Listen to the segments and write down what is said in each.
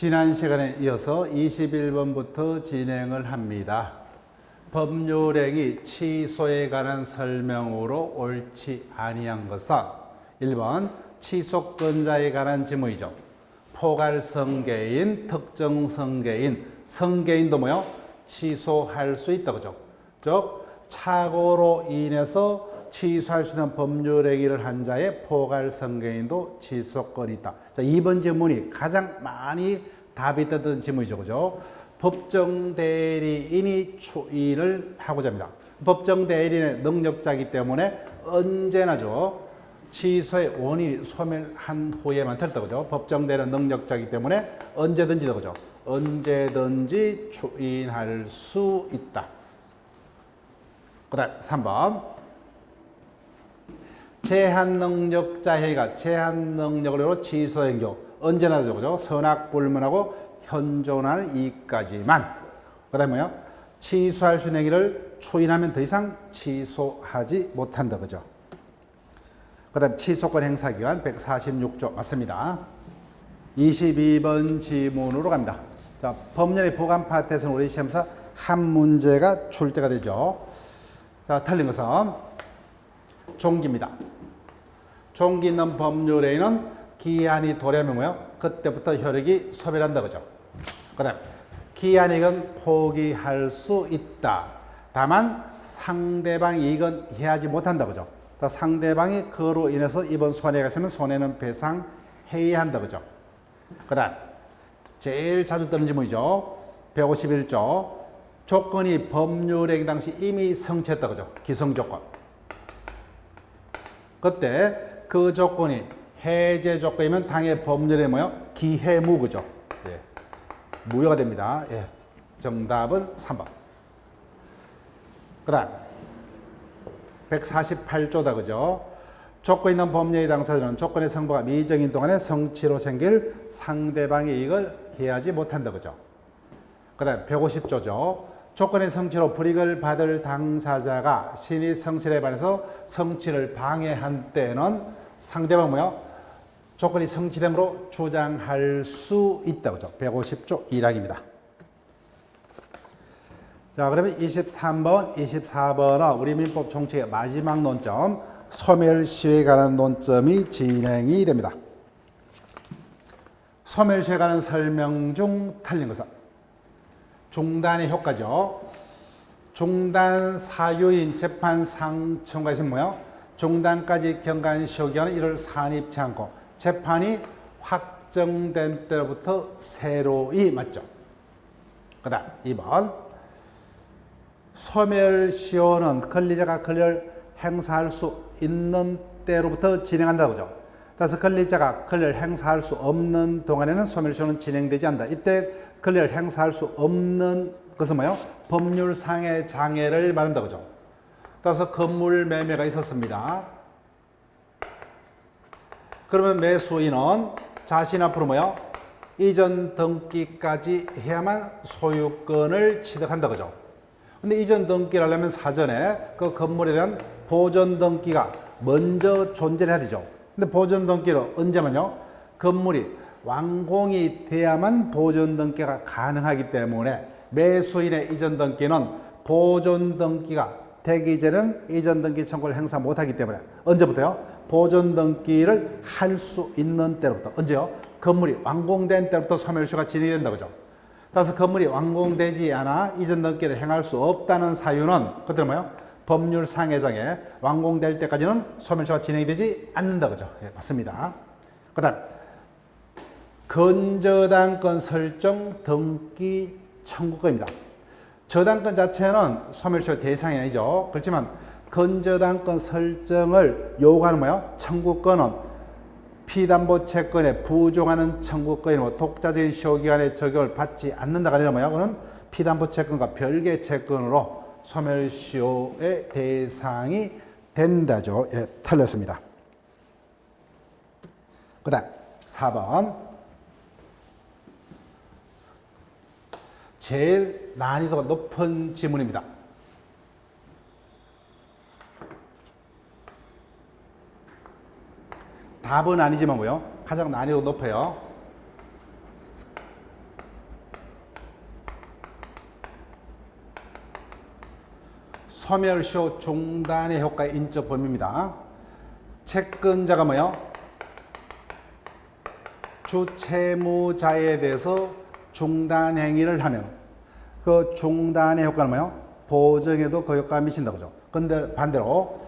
지난 시간에 이어서 21번부터 진행을 합니다. 법률행위 취소에 관한 설명으로 옳지 아니한 것은 1번 취소권자에 관한 지문이죠. 포괄성계인, 특정성계인, 성계인도 뭐요? 취소할 수 있다, 그죠? 즉 착오로 인해서 취소할 수 있는 법률행위를 한 자의 포괄성계인도 취소권이 있다. 자, 2번 지문이 가장 많이 답이 되던 지문이죠, 그죠? 법정 대리인이 추인을 하고자 합니다. 법정 대리인의 능력자이기 때문에 언제나죠. 취소의 원인이 소멸한 후에만 됐다, 그죠? 법정 대리인 능력자이기 때문에 언제든지, 그죠? 언제든지 추인할 수 있다. 그 다음 3번. 제한 행위가 제한 능력으로 취소된 경우 언제나 그죠? 선악불문하고 현존하는 이까지만. 그 다음에 뭐요? 취소할 수 있는 행위를 추인하면 더 이상 취소하지 못한다, 그죠? 그 다음 취소권 행사기간 146조 맞습니다. 22번 지문으로 갑니다. 자, 법률의 보관 파트에서는 우리 시험에서 한 문제가 출제가 되죠. 자, 틀린 것은 종기입니다. 종기 있는 법률에는 기한이 도래하면 뭐요? 그때부터 효력이 소멸한다, 그죠? 그 다음 기한이익은 포기할 수 있다. 다만 상대방이 이익은 해하지 못한다, 그죠? 상대방이 그로 인해서 입은 손해가 있으면 손해는 배상해야 한다, 그죠? 그 다음 제일 자주 뜨는 질문이죠. 151조 조건이 법률행위 당시 이미 성취했다, 그죠? 기성조건. 그때 그 조건이 해제 조건이면 당해 법률에 뭐요? 기해무, 그죠? 예. 무효가 됩니다. 예. 정답은 3번. 그 다음 148조다, 그죠? 조건 있는 법률의 당사자는 조건의 성부가 미정인 동안에 성취로 생길 상대방의 이익을 해하지 못한다, 그죠? 그 다음 150조죠. 조건의 성취로 불이익을 받을 당사자가 신의 성실에 반해서 성취를 방해한 때는 상대방 뭐요? 조건이 성취됨으로 주장할 수 있다, 그죠? 150조 1항입니다. 자, 그러면 23번, 24번은 우리 민법 총칙의 마지막 논점, 소멸시효에 관한 논점이 진행이 됩니다. 소멸시효에 관한 설명 중 틀린 것은 중단의 효과죠. 중단 사유인 재판 상청과 있으면 뭐요? 중단까지 경과시효 기간은 이를 산입치 않고 재판이 확정된 때로부터 새로이 맞죠. 그 다음 2번 소멸시효는 권리자가 권리를 행사할 수 있는 때로부터 진행한다, 그죠? 따라서 권리자가 권리를 행사할 수 없는 동안에는 소멸시효는 진행되지 않는다. 이때 권리를 행사할 수 없는 것은 뭐예요? 법률상의 장애를 말한다, 그죠? 따라서 건물 매매가 있었습니다. 그러면 매수인은 자신 앞으로 뭐예요? 이전 등기까지 해야만 소유권을 취득한다, 그죠? 근데 이전 등기를 하려면 사전에 그 건물에 대한 보존 등기가 먼저 존재를 해야 되죠. 근데 보존 등기를 언제만요? 건물이 완공이 돼야만 보존 등기가 가능하기 때문에 매수인의 이전 등기는 보존 등기가 되기 전에는 이전 등기 청구를 행사 못하기 때문에 언제부터요? 보존 등기를 할 수 있는 때로부터. 언제요? 건물이 완공된 때부터 소멸시효가 진행이 된다, 그죠? 따라서 건물이 완공되지 않아 이전 등기를 행할 수 없다는 사유는 그때는 뭐예요? 법률상의 장애, 완공될 때까지는 소멸시효가 진행이 되지 않는다, 그죠? 예, 맞습니다. 그 다음 건저당권 설정 등기 청구권입니다. 저당권 자체는 소멸시효 대상이 아니죠. 그렇지만 건저당권 설정을 요구하는 뭐예요? 청구권은 피담보채권에 부종하는 청구권이고 독자적인 시효기간의 적용을 받지 않는다가 아니라 뭐야? 그는 피담보채권과 별개의 채권으로 소멸시효의 대상이 된다죠. 예, 틀렸습니다. 그 다음 4번 제일 난이도가 높은 지문입니다. 답은 아니지만 뭐요? 가장 난이도 높아요. 소멸시효 중단의 효과의 인적 범위입니다. 채권자가 뭐요? 주채무자에 대해서 중단 행위를 하면 그 중단의 효과는 뭐요? 보증에도 그 효과가 미친다 그죠? 근데 반대로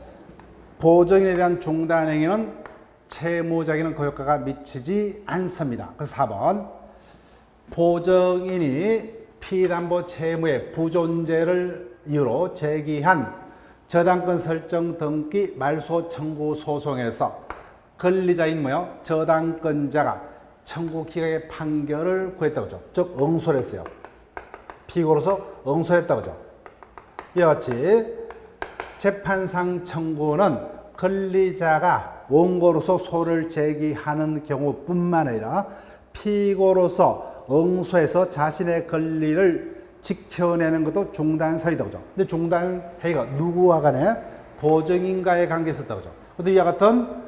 보증인에 대한 중단 행위는 채무자에게는 그 효과가 미치지 않습니다. 그래서 4번 보증인이 피담보 채무의 부존재를 이유로 제기한 저당권 설정 등기 말소 청구 소송에서 권리자인 뭐요? 저당권자가 청구 기각의 판결을 구했다고 하죠. 즉 응소를 했어요. 피고로서 응소했다고 하죠. 이와 같이 재판상 청구는 권리자가 원고로서 소를 제기하는 경우뿐만 아니라 피고로서 응소해서 자신의 권리를 지켜내는 것도 중단사유다 그죠. 근데 중단행위가 누구와 간에 보증인과의 관계에 있었다 그죠. 근데 이와 같은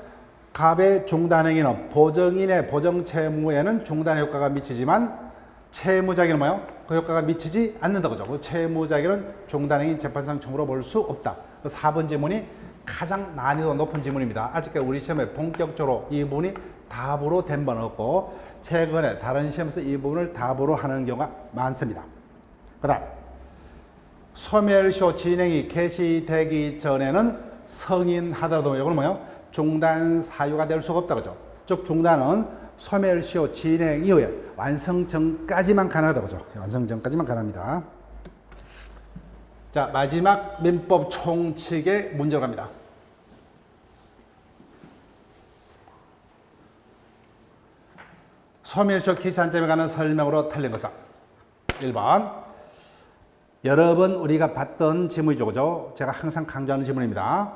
갑의 중단행위는 보증인의 보증채무에는 중단 효과가 미치지만 채무자에게는 뭐요? 그 효과가 미치지 않는다 그죠. 채무자에게는 중단행위 재판상 청구로 볼 수 없다. 4번 지문이 가장 난이도 높은 지문입니다. 아직까지 우리 시험에 본격적으로 이 부분이 답으로 된 바는 없고 최근에 다른 시험에서 이 부분을 답으로 하는 경우가 많습니다. 그 다음 소멸시효 진행이 개시되기 전에는 승인하더라도 이건 뭐예요? 중단 사유가 될 수가 없다 그죠. 즉 중단은 소멸시효 진행 이후에 완성 전까지만 가능하다 그죠. 완성 전까지만 가능합니다. 자, 마지막 민법 총칙의 문제로 갑니다. 소멸시효 기산점에 관한 설명으로 틀린 것은 1번 여러 번 우리가 봤던 지문이죠. 그죠? 제가 항상 강조하는 지문입니다.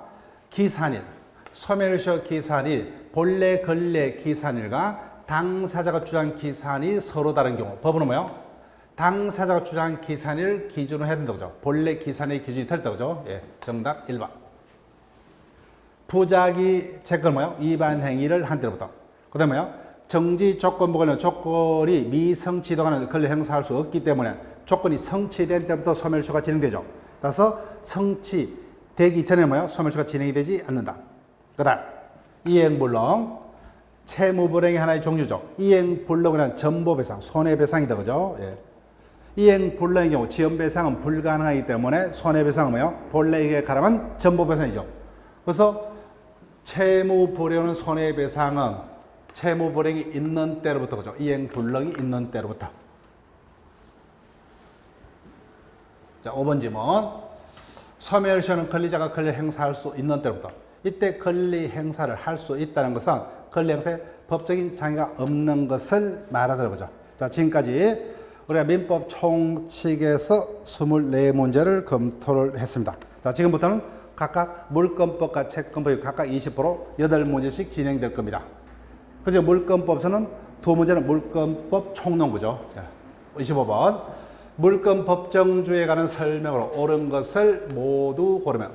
기산일, 소멸시효 기산일, 본래 권래 기산일과 당사자가 주장한 기산이 서로 다른 경우 법원은 뭐요? 당사자가 주장한 기산일 기준으로 해야 된다 그죠? 본래 기산일 기준이 될다 그죠? 예, 정답 1번. 부작위 채권 뭐요? 위반 행위를 한 때로부터. 그 다음에 뭐요? 정지 조건부가는 조건이 미성취도가는 권리 행사할 수 없기 때문에 조건이 성취된 때부터 소멸시효가 진행되죠. 따라서 성취되기 전에 뭐요? 소멸시효가 진행이 되지 않는다. 그 다음 이행불능, 채무불행의 하나의 종류죠. 이행불능은 전보배상, 손해배상이다 그죠? 예. 이행불능의 경우 지연배상은 불가능하기 때문에 손해배상은 뭐요? 본래에게 가라면 전보배상이죠. 그래서 채무불행은 손해배상은 채무불행이 있는 때로부터 그죠? 이행불능이 있는 때로부터. 자, 5번 질문. 소멸시효는 권리자가 권리를 행사할 수 있는 때로부터. 이때 권리 행사를 할 수 있다는 것은 권리 행사에 법적인 장애가 없는 것을 말하더라고요. 그죠? 자, 지금까지 우리가 민법 총칙에서 24문제를 검토를 했습니다. 자, 지금부터는 각각 물권법과 채권법이 각각 20% 8문제씩 진행될 겁니다. 그죠? 물권법에서는 두 문제는 물권법 총론구죠. 25번. 물권 법정주에 관한 설명으로 옳은 것을 모두 고르면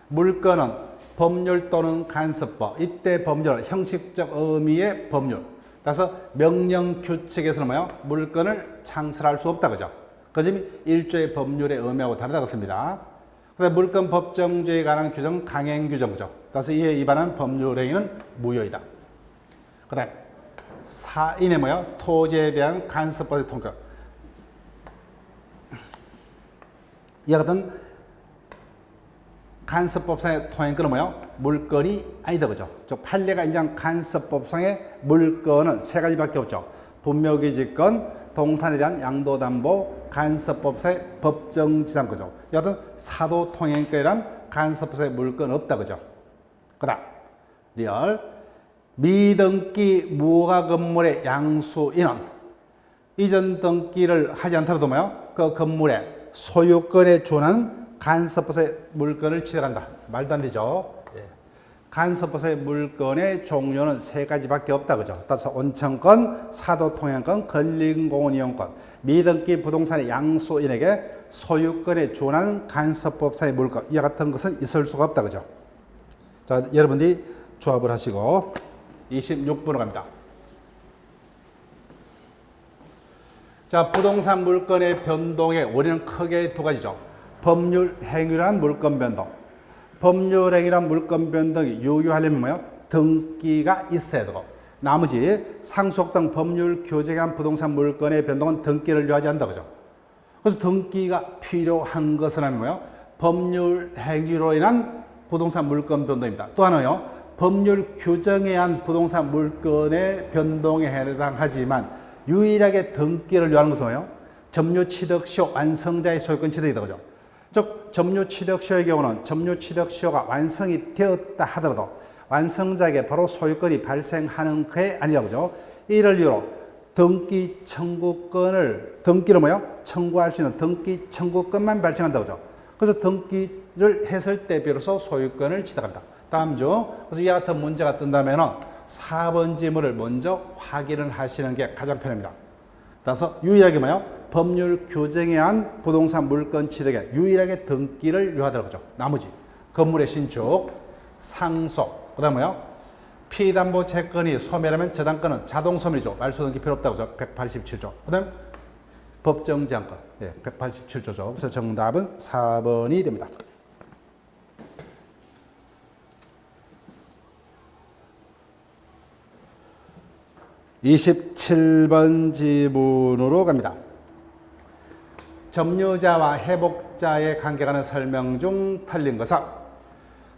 물권은 법률 또는 간섭법. 이때 법률은 형식적 의미의 법률. 따라서 명령 규칙에서는 뭐요? 물권을 창설할 수 없다 그죠? 그 점이 일조의 법률의 의미하고 다르다고 씁니다. 그다음 물권 법정주에 관한 규정은 강행 규정이죠. 따라서 이에 위반한 법률 행위는 무효이다. 그다음 사인의 뭐요? 토지에 대한 간섭법의 통과. 이와 같은 간섭법상의 통행권은 뭐요? 물건이 아니다 그죠? 즉 판례가 인정한 간섭법상의 물건은 세 가지밖에 없죠. 분묘기지권, 동산에 대한 양도담보, 간섭법상의 법정지상 그죠? 이와 같은 사도통행권이란 간섭법상의 물건 없다 그죠? 그다음 리얼 미등기 무허가 건물의 양수인은 이전 등기를 하지 않더라도 뭐요? 그 건물의 소유권에 준하는 간섭법상의 물건을 취득한다. 말도 안 되죠. 예. 간섭법상의 물건의 종류는 세 가지밖에 없다. 그죠? 따라서 온천권, 사도통행권, 권리공원이용권, 미등기 부동산의 양수인에게 소유권에 준하는 간섭법상의 물건, 이와 같은 것은 있을 수가 없다. 그죠? 자, 여러분들이 조합을 하시고 26번으로 갑니다. 자, 부동산 물건의 변동의 원인은 크게 두 가지죠. 법률 행위란 물권 변동. 법률 행위란 물권 변동이 유효하려면 뭐예요? 등기가 있어야 되고, 나머지 상속 등 법률 규정한 부동산 물권의 변동은 등기를 요하지 않는다. 그죠? 그래서 등기가 필요한 것은 뭐예요? 법률 행위로 인한 부동산 물권 변동입니다. 또 하나요. 법률 규정에 의한 부동산 물권의 변동에 해당하지만 유일하게 등기를 요하는 것은 뭐예요? 점유취득시효 완성자의 소유권 취득이다. 그죠? 즉 점유취득시효의 경우는 점유취득시효가 완성이 되었다 하더라도 완성자에게 바로 소유권이 발생하는 게 아니라고 그죠? 이를 이유로 등기 청구권을 등기를 뭐예요? 청구할 수 있는 등기 청구권만 발생한다고 그죠? 그래서 등기를 했을 때 비로소 소유권을 취득한다. 다음 중 그래서 이와 같은 문제가 뜬다면은 4번 지문을 먼저 확인을 하시는 게 가장 편합니다. 따라서 유일하게 뭐예요? 법률 규정에 의한 부동산 물권 취득에 유일하게 등기를 요하더라고요. 그죠? 나머지 건물의 신축, 상속, 그 다음 뭐예요? 피담보 채권이 소멸하면 저당권은 자동 소멸이죠. 말소 등기 필요 없다고 그죠? 187조. 그 다음 법정 지향권, 187조죠. 그래서 정답은 4번이 됩니다. 27번 지문으로 갑니다. 점유자와 회복자의 관계가는 설명 중 틀린 것은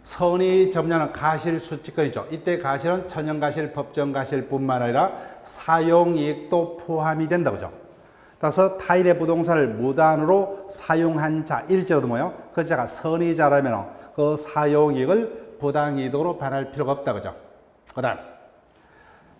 선의 점유하는 가실수취권이죠. 이때 가실은 천연가실, 법정가실뿐만 아니라 사용이익도 포함이 된다고 하죠. 따라서 타인의 부동산을 무단으로 사용한 자, 일제로도 뭐예요? 그 자가 선의자라면 그 사용이익을 부당이득으로 반할 필요가 없다고 하죠. 그 다음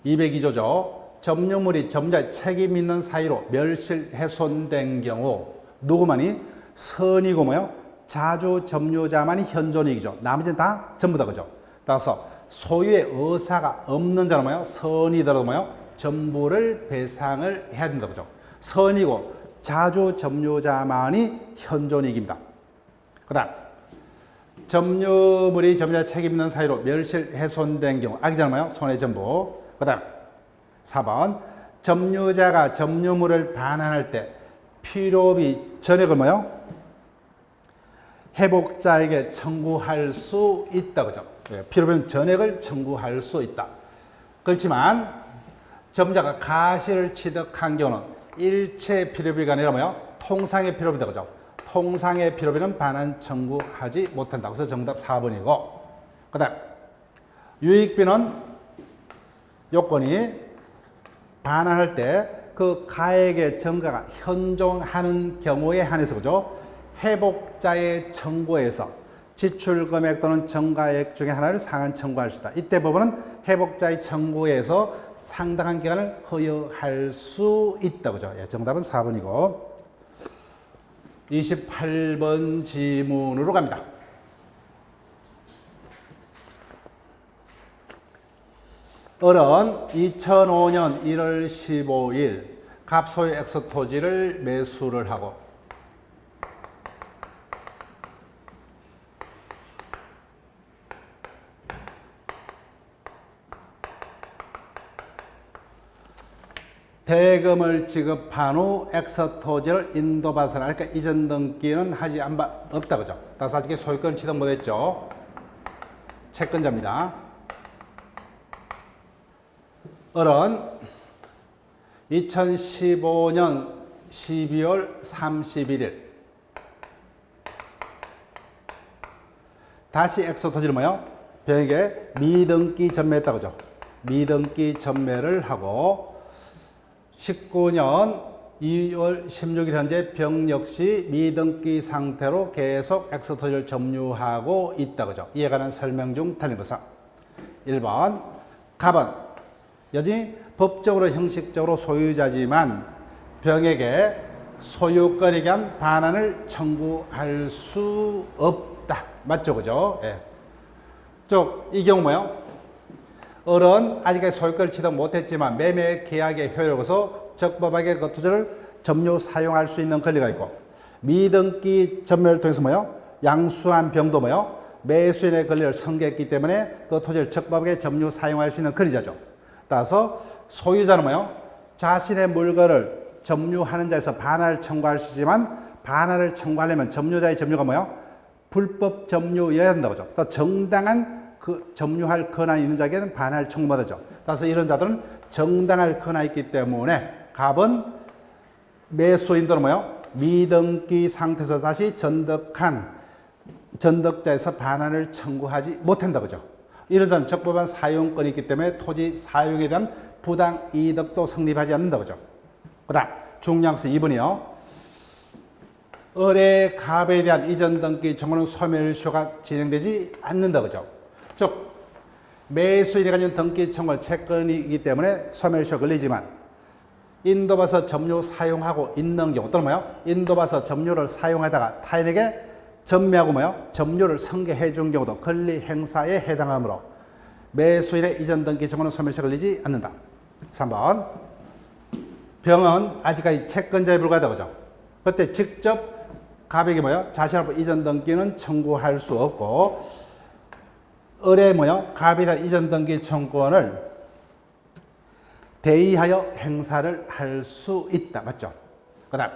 202조죠. 점유물이 점자의 책임 있는 사유로 멸실, 훼손된 경우 누구만이? 선이고 뭐요? 자주 점유자만이 현존이익이죠. 나머지는 다 전부 다 그죠. 따라서 소유의 의사가 없는 자는 뭐요? 선이더라도 뭐요? 전부를 배상을 해야 된다 그죠. 선이고 자주 점유자만이 현존이익입니다. 그다음 점유물이 점유자의 책임 있는 사유로 멸실, 훼손된 경우 악이잖아요. 뭐요? 손해 전부. 그다음 4번 점유자가 점유물을 반환할 때 필요비 전액을 뭐요? 회복자에게 청구할 수 있다 그죠? 필요비 전액을 청구할 수 있다. 그렇지만 점자가 가실을 취득한 경우는 일체 필요비가 아니라 뭐요? 통상의 필요비다 그죠? 통상의 필요비는 반환 청구하지 못한다. 그래서 정답 4번이고, 그다음 유익비는 요건이 반환할 때 그 가액의 전가가 현존하는 경우에 한해서 그죠? 회복자의 청구에서 지출 금액 또는 전가액 중에 하나를 상한 청구할 수 있다. 이때 법원은 회복자의 청구에서 상당한 기간을 허용할 수 있다. 그죠? 정답은 4번이고 28번 지문으로 갑니다. 을은 2005년 1월 15일 갑소유 X 토지를 매수를 하고 대금을 지급한 후 X 토지를 인도받아서 그러니까 이전 등기는 하지 없다 그죠? 따라서 아직 소유권 취득 못했죠. 채권자입니다. 을은 2015년 12월 31일 다시 X 토지를 뭐요? 병에게 미등기 전매했다 그죠? 미등기 전매를 하고 19년 2월 16일 현재 병 역시 미등기 상태로 계속 X 토지를 점유하고 있다 그죠? 이에 관한 설명 중 틀린 것은 1번 갑은 여전히 법적으로 형식적으로 소유자지만 병에게 소유권에 대한 반환을 청구할 수 없다. 맞죠? 그죠? 예. 즉, 이 경우 뭐예요? 을은 아직까지 소유권을 취득 못했지만 매매 계약의 효력으로서 적법하게 그 투자를 점유 사용할 수 있는 권리가 있고 미등기 전매를 통해서 뭐예요? 양수한 병도 뭐예요? 매수인의 권리를 승계했기 때문에 그 토지를 적법하게 점유 사용할 수 있는 권리자죠. 따라서 소유자는 뭐예요? 자신의 물건을 점유하는 자에서 반환을 청구할 수 있지만 반환을 청구하려면 점유자의 점유가 뭐요? 불법 점유여야 한다고 하죠. 또 정당한 그 점유할 권한이 있는 자에게는 반환을 청구 못하죠. 따라서 이런 자들은 정당할 권한이 있기 때문에 갑은 매수인 또는 뭐요? 미등기 상태에서 다시 전덕자에서 반환을 청구하지 못한다고 하죠. 이런 자는 적법한 사용권이 있기 때문에 토지 사용에 대한 부당 이득도 성립하지 않는다고 하죠. 그 다음 중요한 것은 2번이요. 을의 갑에 대한 이전 등기 청구는 소멸시효가 진행되지 않는다고 하죠. 즉 매수인이 가진 등기 청구는 채권이기 때문에 소멸시효가 걸리지만 인도받아서 점유 사용하고 있는 경우 또는 뭐요? 인도받아서 점유를 사용하다가 타인에게 전매하고 뭐요? 점유를 승계해 준 경우도 권리 행사에 해당하므로 매수인의 이전 등기 청구는 소멸시효가 걸리지 않는다. 3번 병은 아직까지 채권자에 불과하다고 하죠. 그때 직접 갑에게 뭐요? 자신 앞으로 이전 등기는 청구할 수 없고 을의 뭐요? 갑에 대한 이전 등기 청구권을 대의하여 행사를 할 수 있다. 맞죠? 그 다음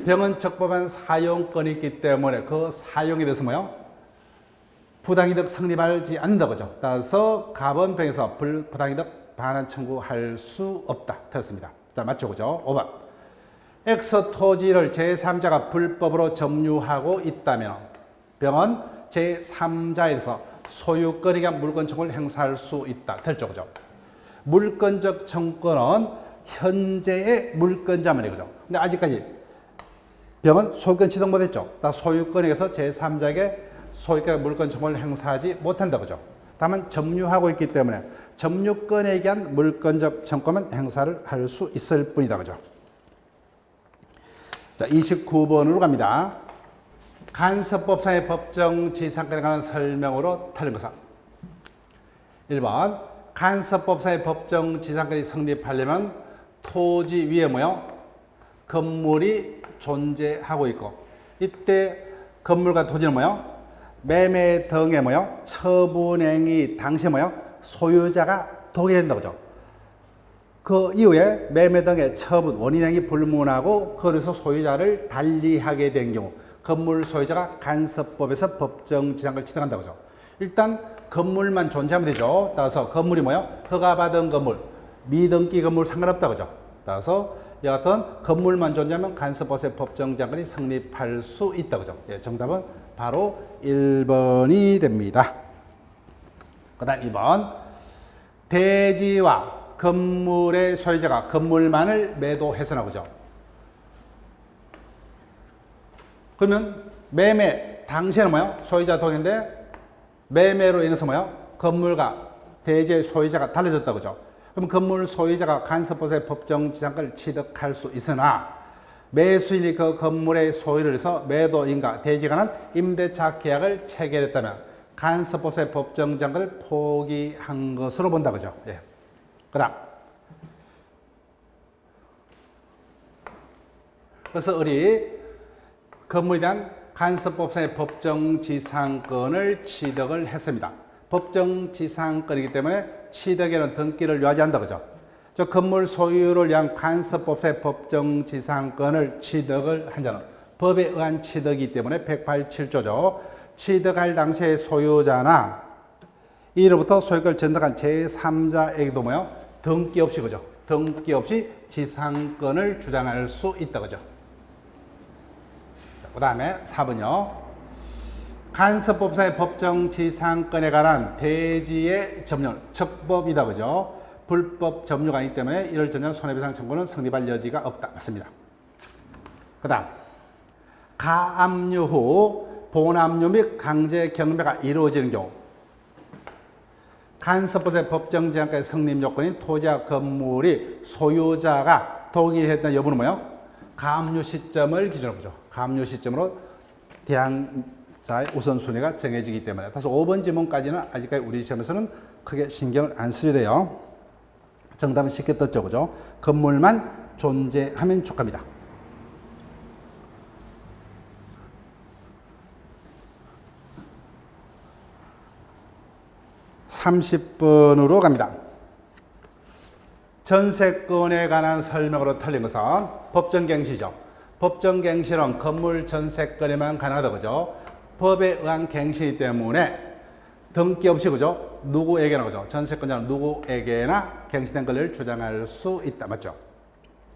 병은 적법한 사용권이 있기 때문에 그 사용에 대해서 뭐요? 부당이득 성립하지 않는다고 하죠. 따라서 갑은 병에서 부당이득 반환 청구할 수 없다. 됐습니다. 자, 맞죠? 그죠? 5번 X 토지를 제3자가 불법으로 점유하고 있다면 병은 제3자에서 소유권에 대한 물권 청구를 행사할 수 있다. 됐죠? 그죠? 물권적 청구는 현재의 물권자만이 그죠? 근데 아직까지 병은 소유권 취득 못했죠? 소유권에서 제3자에게 소유권 물권 청구를 행사하지 못한다. 그죠? 다만 점유하고 있기 때문에 점유권에 대한 물권적 청구만 행사를 할 수 있을 뿐이다. 그죠? 자, 29번으로 갑니다. 간섭법상의 법정지상권에 관한 설명으로 틀린 것은 1번 간섭법상의 법정지상권이 성립하려면 토지 위에 뭐요? 건물이 존재하고 있고 이때 건물과 토지는 뭐요? 매매 등의 뭐요? 처분행위 당시에 뭐요? 소유자가 동의된다고 하죠. 그 이후에 매매 등의 처분, 원인행위 불문하고 거기서 소유자를 달리하게 된 경우 건물 소유자가 간섭법에서 법정지상권을 취득한다고 하죠. 일단 건물만 존재하면 되죠. 따라서 건물이 뭐예요? 허가받은 건물, 미등기 건물 상관없다고 하죠. 따라서 여하튼 건물만 존재하면 간섭법에서 법정지상권이 성립할 수 있다고 하죠. 예, 정답은 바로 1번이 됩니다. 그 다음 2번 대지와 건물의 소유자가 건물만을 매도해서나 보죠. 그러면 매매 당시에는 뭐요? 소유자 동의인데 매매로 인해서 뭐요? 건물과 대지의 소유자가 달라졌다고 그죠? 그럼 건물 소유자가 간섭법의 법정지상권을 취득할 수 있으나 매수인이 그 건물의 소유를 해서 매도인과 대지에 관한 임대차 계약을 체결했다면 간섭법의 법정지상권을 포기한 것으로 본다 그죠? 예. 그 다음 그래서 우리 건물에 대한 간섭법상의 법정지상권을 취득을 했습니다. 법정지상권이기 때문에 취득에는 등기를 요하지 않는다 그죠? 저 건물 소유를 위한 간섭법상의 법정지상권을 취득을 한 자는 법에 의한 취득이기 때문에 187조죠. 취득할 당시의 소유자나 이로부터 소유권을 전득한 제3자에게도 뭐요? 등기 없이 그죠? 등기 없이 지상권을 주장할 수 있다 그죠? 그 다음에 4번요. 간섭법상의 법정지상권에 관한 대지의 점유는 적법이다 그죠? 불법 점유가 아니기 때문에 이를 전제한 손해배상 청구는 성립할 여지가 없다. 맞습니다. 그 다음 가압류 후 본압류 및 강제 경매가 이루어지는 경우 간섭법의 법정지상권의 성립 요건인 토지와 건물이 소유자가 동의했던 여부는 뭐예요? 가압류 시점을 기준으로 보죠. 가압류 시점으로 대항자의 우선순위가 정해지기 때문에 따라서 5번 지문까지는 아직까지 우리 시험에서는 크게 신경을 안 쓰셔야 돼요. 정답은 쉽게 떴죠. 그죠? 건물만 존재하면 족합니다. 30번으로 갑니다. 전세권에 관한 설명으로 틀린 것은 법정갱시죠. 법정 갱신은 건물 전세권에만 가능하다 그죠? 법에 의한 갱신이기 때문에 등기 없이 그죠? 누구에게나 그죠? 전세권자는 누구에게나 갱신된 권리를 주장할 수 있다 맞죠?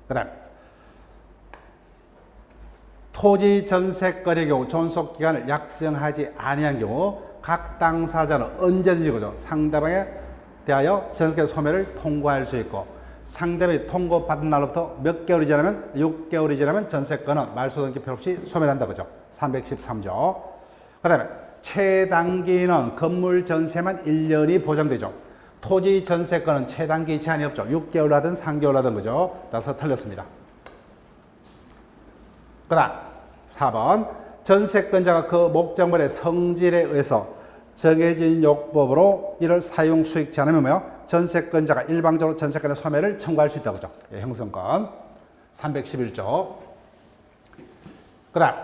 그다음 토지 전세권의 경우 존속 기간을 약정하지 아니한 경우 각 당사자는 언제든지 그죠? 상대방에 대하여 전세권 소멸을 통고할 수 있고 상대방이 통고받은 날로부터 몇 개월이 지나면 6개월이 지나면 전세권은 말소 등기 필요 없이 소멸한다 그죠? 313조. 그다음에 최단기는 건물 전세만 1년이 보장되죠. 토지 전세권은 최단기 제한이 없죠. 6개월 하든 3개월 하든 그죠? 따라서 틀렸습니다. 그다음 4번 전세권자가 그 목적물의 성질에 의해서 정해진 요법으로 이를 사용 수익지 않으면 뭐요? 전세권자가 일방적으로 전세권의 소멸을 청구할 수 있다고 그죠? 예, 형성권 311조. 그다음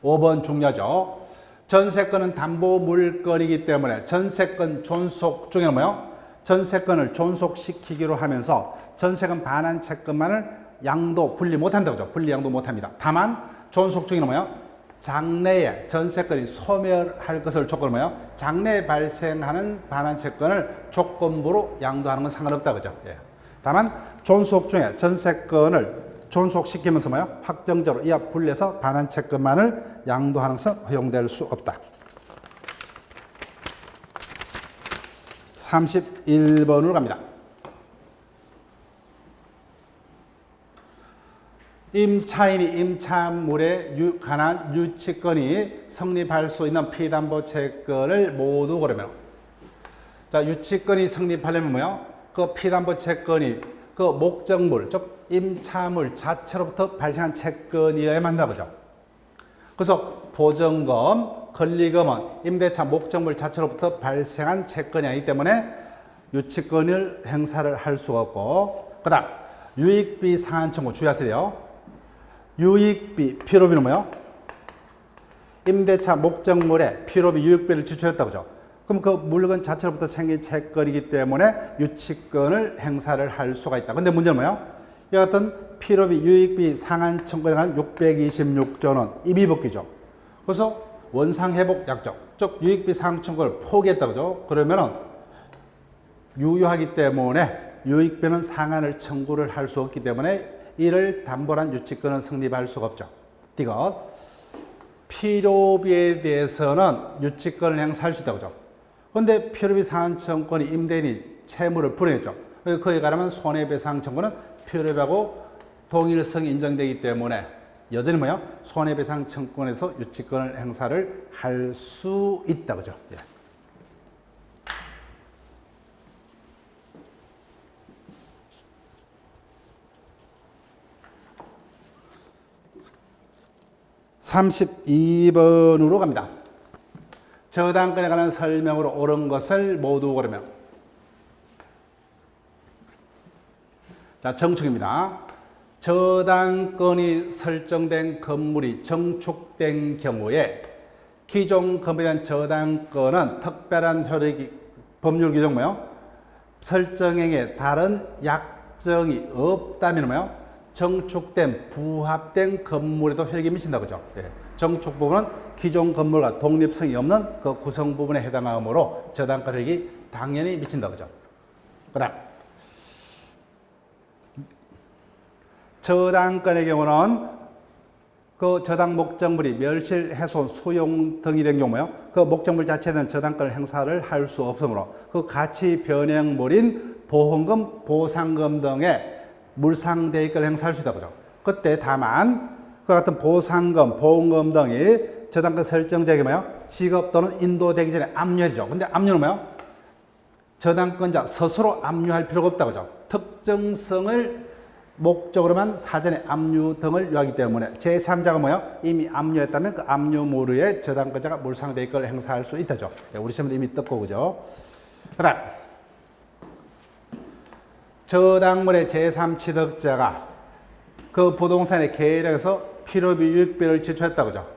5번 중요하죠. 전세권은 담보 물건이기 때문에 전세권 존속 중에는 뭐요? 전세권을 존속시키기로 하면서 전세권 반환 채권만을 양도 분리 못한다고 그죠? 분리 양도 못합니다. 다만 존속 중에는 뭐요? 장래에 전세권이 소멸할 것을 조건으로 뭐요? 장래에 발생하는 반환 채권을 조건부로 양도하는 건 상관없다 그죠? 예. 다만 존속 중에 전세권을 존속시키면서 뭐요? 확정적으로 이하 분리해서 반환 채권만을 양도하는 것은 허용될 수 없다. 31번으로 갑니다. 임차인이 임차물에 관한 유치권이 성립할 수 있는 피담보 채권을 모두 고르면 자 유치권이 성립하려면 뭐요? 그 피담보 채권이 그 목적물 즉 임차물 자체로부터 발생한 채권이어야만 한다 그죠? 그래서 보증금, 권리금은 임대차 목적물 자체로부터 발생한 채권이 아니기 때문에 유치권을 행사를 할 수가 없고 그 다음 유익비 상한 청구 주의하셔야 돼요. 유익비, 필요비는 뭐요? 임대차 목적물에 필요비, 유익비를 지출했다고 그죠? 그럼 그 물건 자체로부터 생긴 채권이기 때문에 유치권을 행사를 할 수가 있다. 근데 문제는 뭐예요? 이와 같은 필요비, 유익비 상한 청구에 관한 626조는 임의복귀죠. 그래서 원상회복 약정, 즉 유익비 상한 청구를 포기했다고 그죠? 그러면은 유효하기 때문에 유익비는 상한을 청구를 할 수 없기 때문에 이를 담보로 한 유치권은 성립할 수가 없죠. 이것 필요비에 대해서는 유치권을 행사할 수 있다고 그죠? 그런데 필요비 상한 청구권이 임대인이 채무를 불이했죠. 거기에 가려면 손해배상 청구는 필요비하고 동일성이 인정되기 때문에 여전히 뭐요? 손해배상 청구권에서 유치권을 행사를 할 수 있다 그죠? 예. (32번으로) 갑니다. 저당권에 관한 설명으로 옳은 것을 모두 고르면 자 정축입니다. 저당권이 설정된 건물이 정축된 경우에 기존 건물에 대한 저당권은 특별한 효력이 법률 규정 뭐요? 설정행에 다른 약정이 없다면 뭐요? 정축된 부합된 건물에도 효력이 미친다 그죠? 예. 정축 부분은 기존 건물과 독립성이 없는 그 구성 부분에 해당하므로 저당권 효력이 당연히 미친다 그죠? 그다음 저당권의 경우는 그 저당 목적물이 멸실, 훼손, 수용 등이 된 경우요. 그 목적물 자체는 저당권을 행사를 할 수 없으므로 그 가치 변형물인 보험금, 보상금 등의 물상대익을 행사할 수 있다고 그죠. 그때 다만 그 같은 보상금, 보험금 등이 저당권 설정자에게 뭐요? 지급 또는 인도되기 전에 압류해야 되죠. 근데 압류는 뭐요? 저당권자 스스로 압류할 필요가 없다고 그죠. 특정성을 목적으로만 사전에 압류 등을 요하기 때문에 제3자가 뭐요? 이미 압류했다면 그 압류물에 저당권자가 물상대익을 행사할 수 있다죠. 우리 시험도 이미 떴고 그죠. 그 다음 저당물의 제3취득자가 그 부동산에 계약해서 필요비, 유익비를 지출했다고 그죠.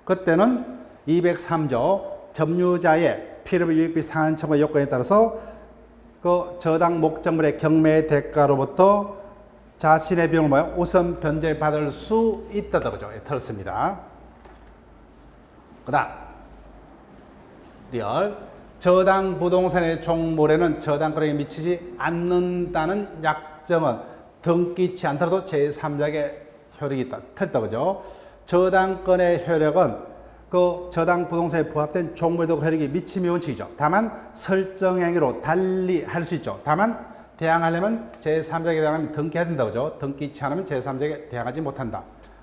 그때는 203조 점유자의 필요비, 유익비 상한 청구 요건에 따라서 그 저당 목적물의 경매 대가로부터 자신의 비용을 뭐요? 우선 변제받을 수 있다다 그죠? 예, 틀었습니다. 그다음 리얼 저당 부동산의 종물에는 저당권에 미치지 않는다는 약정은 등기치 않더라도 제3자에게 효력이 있다. 틀렸다 그죠? 저당권의 효력은 그 저당 부동산에 부합된 종물에도 효력이 미침이 원칙이죠. 다만 설정 행위로 달리 할 수 있죠. 다만 대항하려면 제3자에게 대항하면 등기해야 된다 그죠? 등기치 않으면 제3자에게 대항하지 못한다.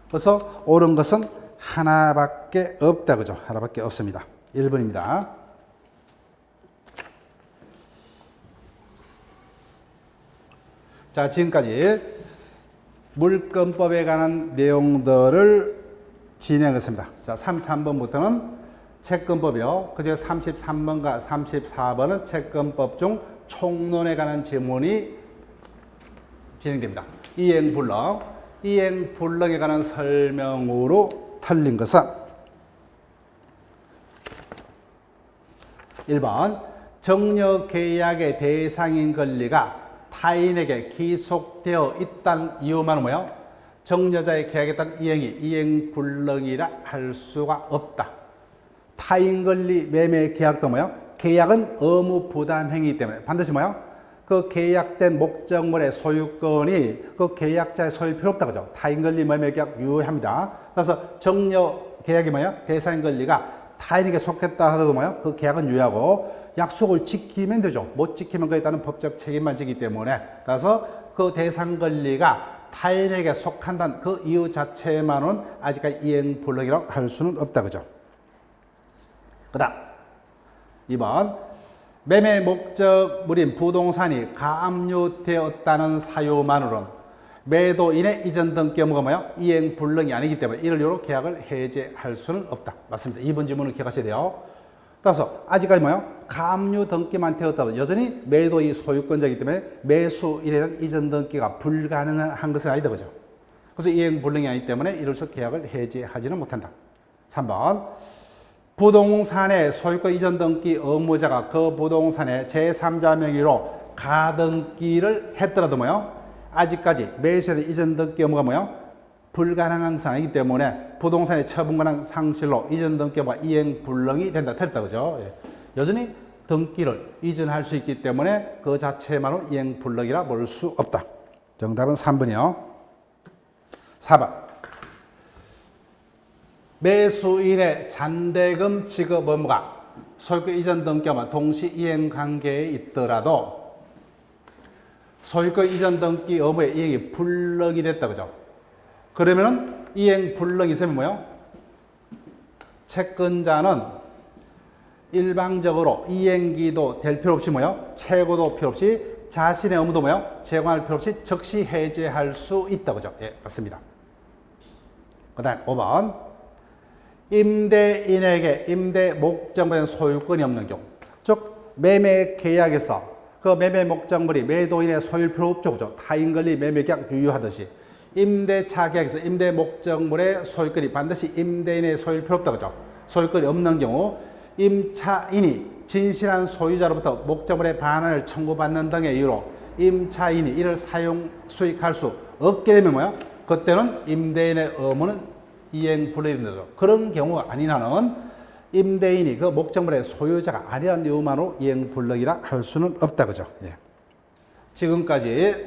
그래서 옳은 것은 하나밖에 없다 그죠? 하나밖에 없습니다. 1번입니다. 자, 지금까지 물권법에 관한 내용들을 진행했습니다. 자, 33번부터는 채권법이요. 그중에 33번과 34번은 채권법 중 총론에 관한 지문이 진행됩니다. 이행불능에 관한 설명으로 틀린 것은 1번 정려계약의 대상인 권리가 타인에게 기속되어 있다는 이유만은 뭐예요? 정려자의 계약에 따른 이행이 이행불능이라 할 수가 없다. 타인 권리 매매 계약도 뭐예요? 계약은 의무 부담 행위이기 때문에 반드시 뭐예요? 그 계약된 목적물의 소유권이 그 계약자의 소유일 필요 없다 그죠? 타인 권리 매매 계약 유효합니다. 그래서 정려 계약이 뭐예요? 대상인 권리가 타인에게 속했다 하더라도 뭐예요? 그 계약은 유효하고 약속을 지키면 되죠. 못 지키면 그에 따른 법적 책임만 지기 때문에 따라서 그 대상 권리가 타인에게 속한다는 그 이유 자체만은 아직까지 이행불능이라고 할 수는 없다 그죠? 그 다음 2번 매매 목적물인 부동산이 가압류되었다는 사유만으로는 매도인의 이전 등기 의무가 뭐야? 이행불능이 아니기 때문에 이를 이유로 계약을 해제할 수는 없다. 맞습니다. 2번 질문을 기억하셔야 돼요. 따라서 아직까지 뭐야? 가압류 등기만 되었다도 여전히 매도의 소유권자이기 때문에 매수인에 대한 이전 등기가 불가능한 것은 아니다 그죠? 그래서 이행불능이 아니기 때문에 이로써 계약을 해제하지는 못한다. 3번 부동산의 소유권 이전 등기 의무자가 그 부동산의 제3자 명의로 가등기를 했더라도 뭐요? 아직까지 매수에 대한 이전 등기 의무가 뭐요? 불가능한 것은 아니기 때문에 부동산의 처분권한 상실로 이전 등기 의무가 이행불능이 된다. 틀렸다 그죠? 예. 여전히 등기를 이전할 수 있기 때문에 그 자체만으로 이행불능이라 볼 수 없다. 정답은 3번이요. 4번 매수인의 잔대금 지급 의무가 소유권 이전 등기와 동시 이행 관계에 있더라도 소유권 이전 등기 의무의 이행이 불능이 됐다 그죠? 그러면은 이행 불능이 있으면 뭐예요? 채권자는 일방적으로 이행기도 될 필요 없이 뭐예요? 최고도 필요 없이 자신의 의무도 뭐예요? 제공할 필요 없이 즉시 해제할 수 있다 그죠? 예, 맞습니다. 그다음 5번 임대인에게 임대 목적물에 소유권이 없는 경우, 즉 매매 계약에서 그 매매 목적물이 매도인의 소유일 필요 없죠 그죠? 타인 권리 매매 계약 유효하듯이 임대차 계약에서 임대 목적물의 소유권이 반드시 임대인의 소유일 필요 없다 그죠? 소유권이 없는 경우 임차인이 진실한 소유자로부터 목적물의 반환을 청구받는 등의 이유로 임차인이 이를 수익할 수 없게 되면 뭐야? 그때는 임대인의 의무는 이행불능이 된다 거죠. 그런 경우가 아닌 한은 임대인이 그 목적물의 소유자가 아니라는 이유만으로 이행불능이라 할 수는 없다 그죠? 예. 지금까지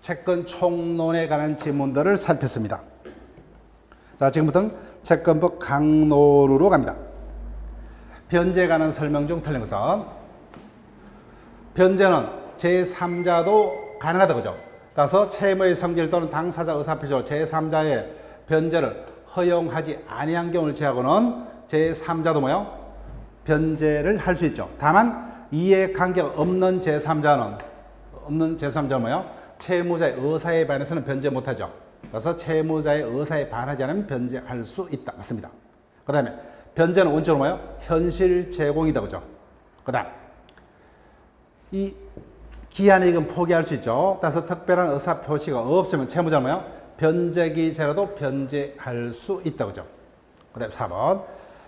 채권 총론에 관한 지문들을 살폈습니다. 자, 지금부터는 채권법 강론으로 갑니다. 변제에 관한 설명 중 틀린 것은 변제는 제3자도 가능하다 그죠? 따라서 채무의 성질 또는 당사자 의사표시로 제3자의 변제를 허용하지 아니한 경우를 제하고는 제3자도 뭐요? 변제를 할 수 있죠. 다만 이해관계가 없는 제3자는 뭐요? 채무자의 의사에 반해서는 변제 못하죠. 그래서 채무자의 의사에 반하지 않으면 변제할 수 있다. 맞습니다. 그 다음에 변제는 원칙으로 뭐요? 현실 제공이다. 그죠? 그 다음 이 기한에 이건 포기할 수 있죠. 따라서 특별한 의사 표시가 없으면 채무자는 뭐요? 변제기 전에도 변제할 수 있다. 그죠? 그 다음에 4번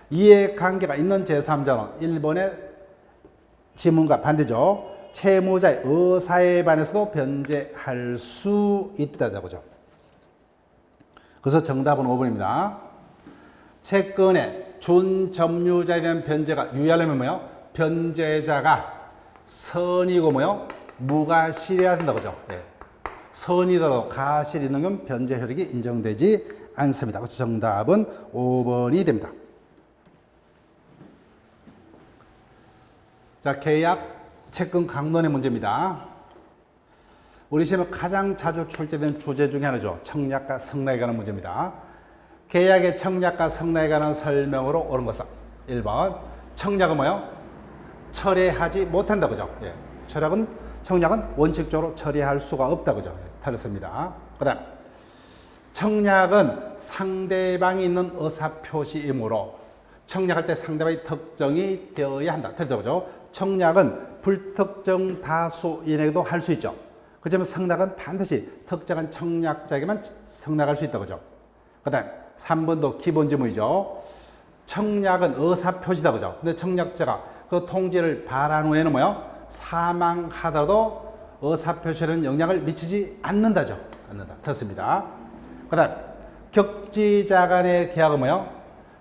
이해관계가 있는 제3자는 1번의 지문과 반대죠. 채무자의 의사에 반해서도 변제할 수 있다죠. 그죠? 그래서 정답은 5번입니다. 채권의 준점유자에 대한 변제가 유의하려면 뭐요? 변제자가 선이고 뭐요? 무가실이어야 된다. 그죠? 예. 선이더라도 가실이 있는 경우는 변제 효력이 인정되지 않습니다. 그래서 정답은 5번이 됩니다. 자, 계약 채권 강론의 문제입니다. 우리 시험에 가장 자주 출제되는 주제 중에 하나죠. 청약과 성락에 관한 문제입니다. 계약의 청약과 성락에 관한 설명으로 옳은 것은 1번 청약은 뭐요? 철회하지 못한다. 그죠? 예. 청약은 원칙적으로 처리할 수가 없다. 그죠? 예. 틀렸습니다. 그 다음 청약은 상대방이 있는 의사표시이므로 청약할 때 상대방이 특정이 되어야 한다. 틀렸죠? 그죠? 청약은 불특정 다수인에게도 할 수 있죠. 그렇지만 성락은 반드시 특정한 청약자에게만 성락할 수 있다. 그죠? 그 다음 3번도 기본 지문이죠. 청약은 의사표시다. 그죠? 근데 청약자가 그 통지를 발한 후에는 뭐요? 사망하더라도 의사표시에는 영향을 미치지 않는다죠. 않는다. 됐습니다. 그 다음 격지자 간의 계약은 뭐요?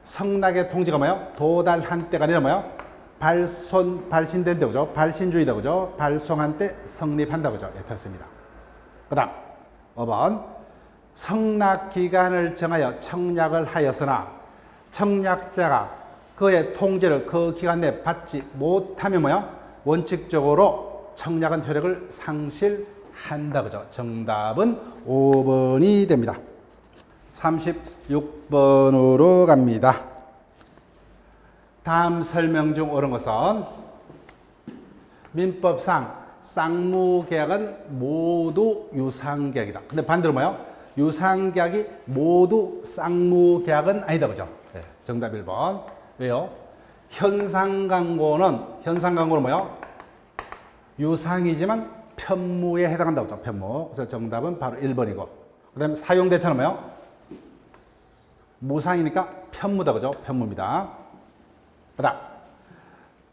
성락의 통지가 뭐요? 도달한 때가 아니라 뭐요? 발신된 때, 그죠? 발신주의다, 그죠? 발송한 때 성립한다, 그죠? 예, 됐습니다. 그 다음 5번 성락 기간을 정하여 청약을 하였으나 청약자가 그의 통지를 그 기간 내에 받지 못하면 뭐요? 원칙적으로 청약은 효력을 상실한다. 그죠? 정답은 5번이 됩니다. 36번으로 갑니다. 다음 설명 중 옳은 것은 민법상 쌍무계약은 모두 유상계약이다. 근데 반대로 뭐요? 유상계약이 모두 쌍무계약은 아니다. 그죠? 네, 정답 1번. 왜요? 현상광고는 뭐요? 유상이지만 편무에 해당한다고 하죠. 편무. 그래서 정답은 바로 1번이고. 그 다음에 사용대차는 뭐요? 무상이니까 편무다. 그죠? 편무입니다. 그 다음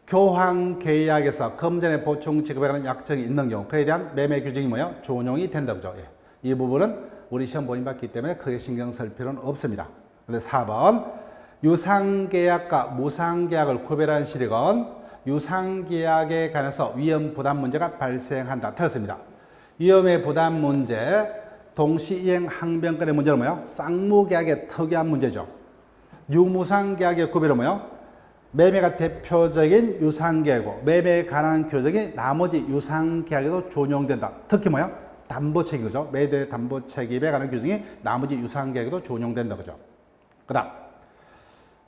교환계약에서 금전의 보충 지급에 관한 약정이 있는 경우 그에 대한 매매 규정이 뭐요? 준용이 된다. 그죠? 예. 이 부분은 우리 시험 보임 받기 때문에 크게 신경 쓸 필요는 없습니다. 근데 4번 유상계약과 무상계약을 구별하는 시력은 유상계약에 관해서 위험 부담 문제가 발생한다. 틀렸습니다. 위험의 부담 문제, 동시이행 항변권의 문제는 뭐예요? 쌍무계약의 특이한 문제죠. 유무상계약의 구별은 뭐예요? 매매가 대표적인 유상계약이고 매매에 관한 규정이 나머지 유상계약에도 준용된다. 특히 뭐예요? 담보책임, 그죠? 매도의 담보책임에 관한 규정이 나머지 유상계약에도 준용된다. 그죠? 그 다음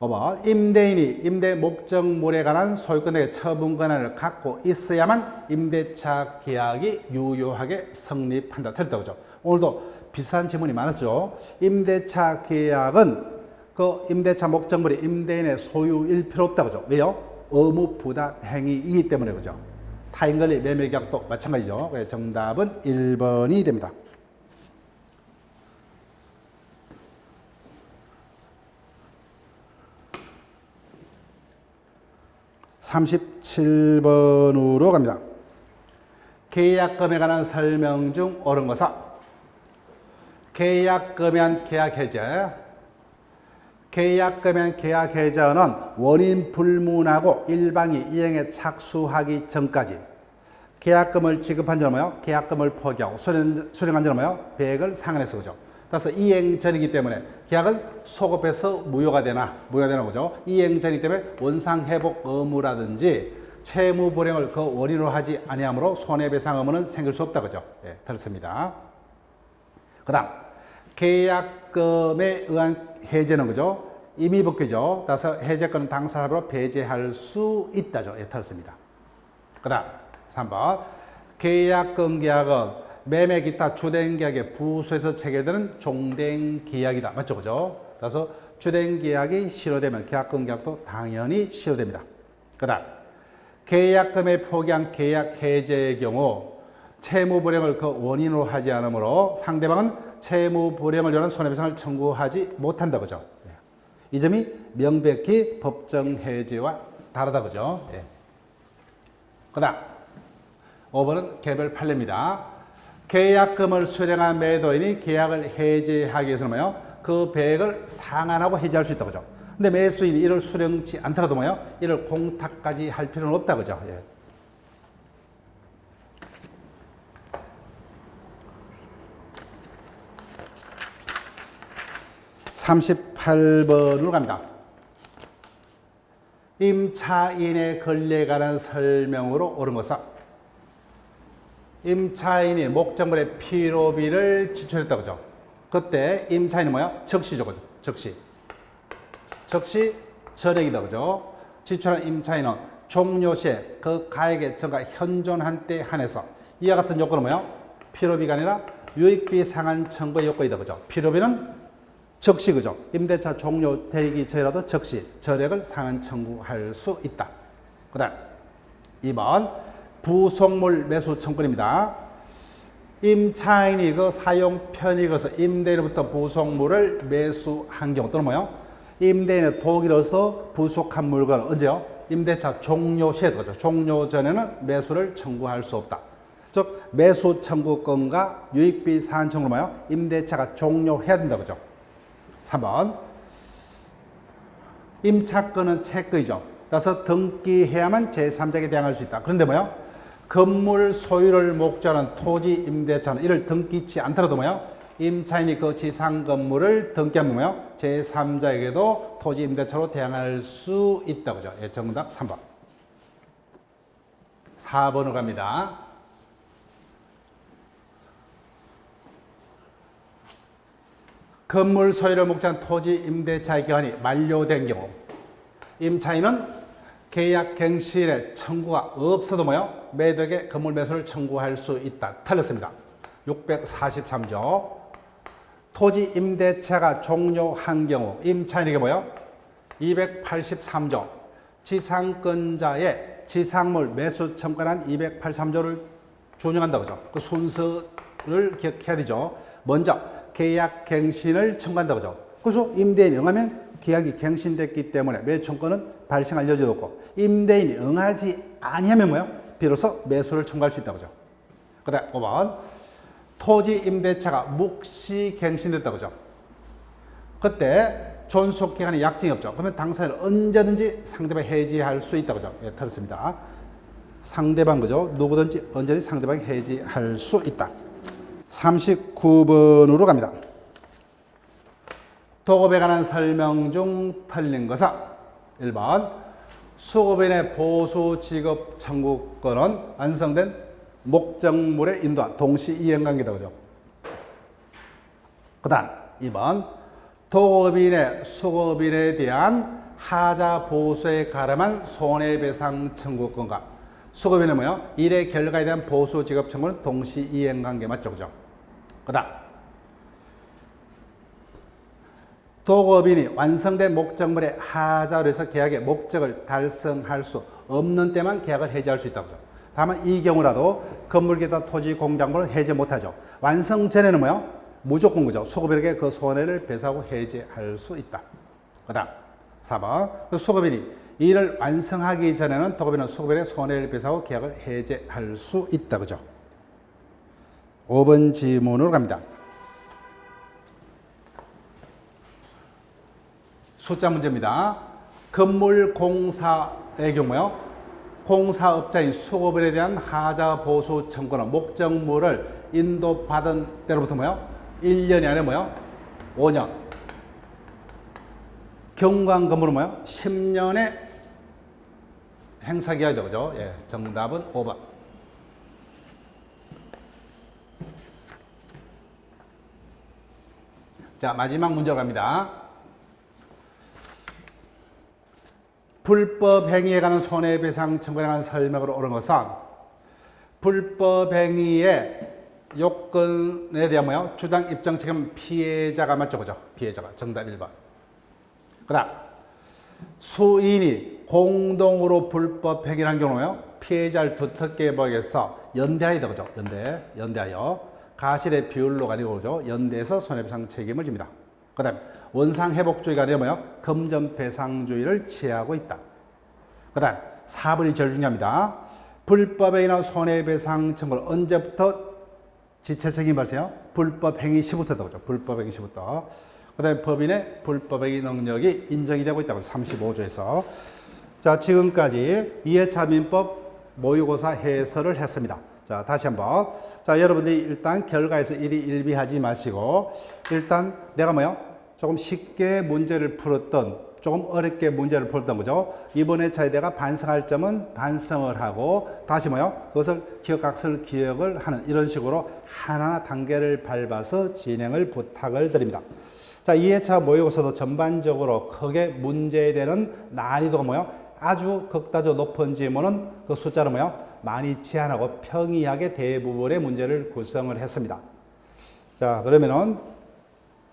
5번 임대인이 임대 목적물에 관한 소유권의 처분 권한을 갖고 있어야만 임대차 계약이 유효하게 성립한다. 틀렸다. 그죠? 오늘도 비슷한 질문이 많았죠. 임대차 계약은 그 임대차 목적물이 임대인의 소유일 필요 없다. 그죠? 왜요? 의무 부담 행위이기 때문에. 그죠? 타인권리 매매 계약도 마찬가지죠. 정답은 1번이 됩니다. 37번으로 갑니다. 계약금에 관한 설명 중 옳은 것은 계약금에 한 계약 해제. 계약금에 한 계약 해제는 원인 불문하고 일방이 이행에 착수하기 전까지 계약금을 지급한 자는 뭐요? 계약금을 포기하고 수령한 자는 뭐요? 배액을 상환해서. 그죠? 따라서 이행 전이기 때문에 계약은 소급해서 무효가 되나 보죠. 이행 전이기 때문에 원상 회복 의무라든지 채무 불행을 그 원인으로 하지 아니하므로 손해배상 의무는 생길 수 없다. 그죠? 예, 그렇습니다. 그다음 계약금에 의한 해제는 그죠? 임의법규죠. 따라서 해제권은 당사자로 배제할 수 있다죠. 예, 그렇습니다. 그다음 3번 계약금 계약은 매매 기타 주된 계약의 부수에서 체결되는 종된 계약이다. 맞죠? 그죠? 따라서 주된 계약이 실효되면 계약금 계약도 당연히 실효됩니다. 그 다음 계약금에 포기한 계약 해제의 경우 채무 불행을 그 원인으로 하지 않으므로 상대방은 채무 불행을 위한 손해배상을 청구하지 못한다. 그죠? 이 점이 명백히 법정 해제와 다르다. 그죠? 예. 그 다음 5번은 개별 판례입니다. 계약금을 수령한 매도인이 계약을 해지하기 위해서는 뭐요? 그 배액을 상환하고 해지할 수 있다 그죠? 근데 매수인이 이를 수령치 않더라도 뭐요? 이를 공탁까지 할 필요는 없다 그죠? 예. 38번으로 갑니다. 임차인의 권리에 관한 설명으로 옳은 것은 임차인이 목적물의 필요비를 지출했다 그죠? 그때 임차인은 뭐야? 적시죠 그죠? 적시 전액이다 그죠? 지출한 임차인은 종료 시에 그 가액의 전가 현존한 때에 한해서 이와 같은 요건은 뭐야? 필요비가 아니라 유익비 상환 청구의 요건이다 그죠? 필요비는 적시 그죠? 임대차 종료되기 전이라도 적시 전액을 상환 청구할 수 있다. 그 다음 2번 부속물 매수 청구입니다. 임차인이 그 사용 편익에서 임대인으로부터 부속물을 매수한 경우 또는 뭐요? 임대인의 독일어서 부속한 물건을 언제요? 임대차 종료 시에 그죠? 종료 전에는 매수를 청구할 수 없다. 즉 매수 청구권과 유익비 상환 청구는 뭐요? 임대차가 종료해야 된다 그죠? 3번 임차권은 채권이죠. 따라서 등기해야만 제3자에게 대항할 수 있다. 그런데 뭐요? 건물 소유를 목적으로 토지 임대차는 이를 등기치 않더라도 뭐요? 임차인이 그 지상 건물을 등기하면 뭐요? 제3자에게도 토지 임대차로 대항할 수 있다. 그죠? 예, 정답 3번. 4번으로 갑니다. 건물 소유를 목적한 토지 임대차의 기간이 만료된 경우 임차인은 계약 갱신에 청구가 없어도 뭐요? 매도에게 건물 매수를 청구할 수 있다. 틀렸습니다. 643조. 토지 임대차가 종료한 경우 임차인에게 뭐요? 283조. 지상권자의 지상물 매수 청구한 283조를 준용한다 그죠? 그 순서를 기억해야 되죠. 먼저 계약 갱신을 청구한다 그죠? 그래서 임대인이 응하면 계약이 갱신됐기 때문에 매수청구는 발생할 여지도 없고 임대인이 응하지 아니하면 뭐요? 비로소 매수를 청구할 수 있다 그죠? 그다음 5번 토지 임대차가 묵시 갱신됐다 그죠? 그때 존속 기간에 약정이 없죠. 그러면 당사자는 언제든지 상대방 해지할 수 있다 그죠? 예, 틀렸습니다. 상대방 그죠? 누구든지 언제든지 상대방 해지할 수 있다. 39번으로 갑니다. 도급에 관한 설명 중 틀린 것은 1번 수급인의 보수 지급 청구권은 완성된 목적물의 인도와 동시 이행관계다 그죠? 그 다음 2번 도급인의 수급인에 대한 하자 보수에 가름한 손해배상 청구권과 수급인은 뭐요? 일의 결과에 대한 보수 지급 청구는 동시 이행관계 맞죠 그죠? 그 다음 도급인이 완성된 목적물의 하자로 해서 계약의 목적을 달성할 수 없는 때만 계약을 해지할 수 있다고 하죠. 다만 이 경우라도 건물 기타 토지 공작물은 해지 못하죠. 완성 전에는 뭐요? 무조건 그죠. 수급인에게 그 손해를 배상하고 해지할 수 있다. 그 다음 4번 수급인이 이를 완성하기 전에는 도급인은 수급인의 손해를 배상하고 계약을 해지할 수 있다. 그죠? 5번 지문으로 갑니다. 숫자 문제입니다. 건물 공사의 경우요. 공사업자인 수급인에 대한 하자 보수 청구는 목적물을 인도받은 때로부터 뭐요? 1년이 아니라 뭐요? 5년. 경관 건물은 뭐요? 10년의 행사기간이죠. 그죠? 예, 정답은 5번. 자, 마지막 문제로 갑니다. 불법 행위에 관한 손해배상 청구에 관한 설명으로 옳은 것은 불법 행위의 요건에 대한 뭐요? 주장 입증 책임 피해자가 맞죠, 그죠? 피해자가 정답 1번. 그다음 수인이 공동으로 불법 행위를 한 경우요, 피해자를 두텁게 보여서 연대하여다, 그죠? 연대하여 가실의 비율로가 아니고 그죠? 연대해서 손해배상 책임을 집니다. 그다음 원상회복주의가 아니라 뭐요? 금전배상주의를 취하고 있다. 그 다음 4번이 제일 중요합니다. 불법에 의한 손해배상 청구를 언제부터 지체책임 발생해요? 불법 행위 시부터 되죠. 불법 행위 시부터. 그 다음에 법인의 불법 행위 능력이 인정이 되고 있다고 35조에서. 자, 지금까지 2회차 민법 모의고사 해설을 했습니다. 자, 다시 한번. 자, 여러분들이 일단 결과에서 일희일비하지 마시고, 일단 내가 조금 쉽게 문제를 풀었던, 조금 어렵게 문제를 풀었던 거죠. 이번 회차에 내가 반성할 점은 반성을 하고, 다시 그것을 기억학습을 기억을 하는 이런 식으로 하나하나 단계를 밟아서 진행을 부탁을 드립니다. 자, 2회차 모의고사도 전반적으로 크게 문제되는 난이도가 아주 극다적 높은 지문은 그 숫자를 많이 제한하고 평이하게 대부분의 문제를 구성을 했습니다. 자, 그러면은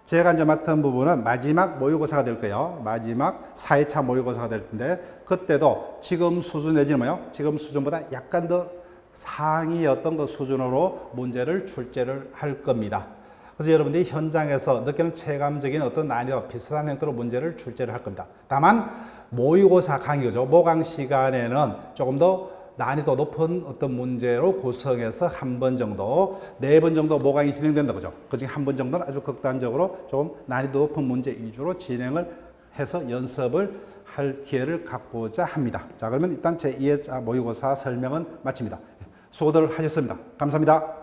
제가 이제 맡은 부분은 마지막 모의고사가 될 거예요. 마지막 4회차 모의고사가 될 텐데, 그때도 지금 수준 내지는 지금 수준보다 약간 더 상위 어떤 그 수준으로 문제를 출제를 할 겁니다. 그래서 여러분들이 현장에서 느끼는 체감적인 어떤 난이도와 비슷한 형태로 문제를 출제를 할 겁니다. 다만 모의고사 강의죠. 모강 시간에는 조금 더 난이도 높은 어떤 문제로 구성해서 한 번 정도, 4번 정도 모강이 진행된다 그죠. 그중에 한 번 정도는 아주 극단적으로 조금 난이도 높은 문제 위주로 진행을 해서 연습을 할 기회를 갖고자 합니다. 자, 그러면 일단 제 2회차 모의고사 설명은 마칩니다. 수고들 하셨습니다. 감사합니다.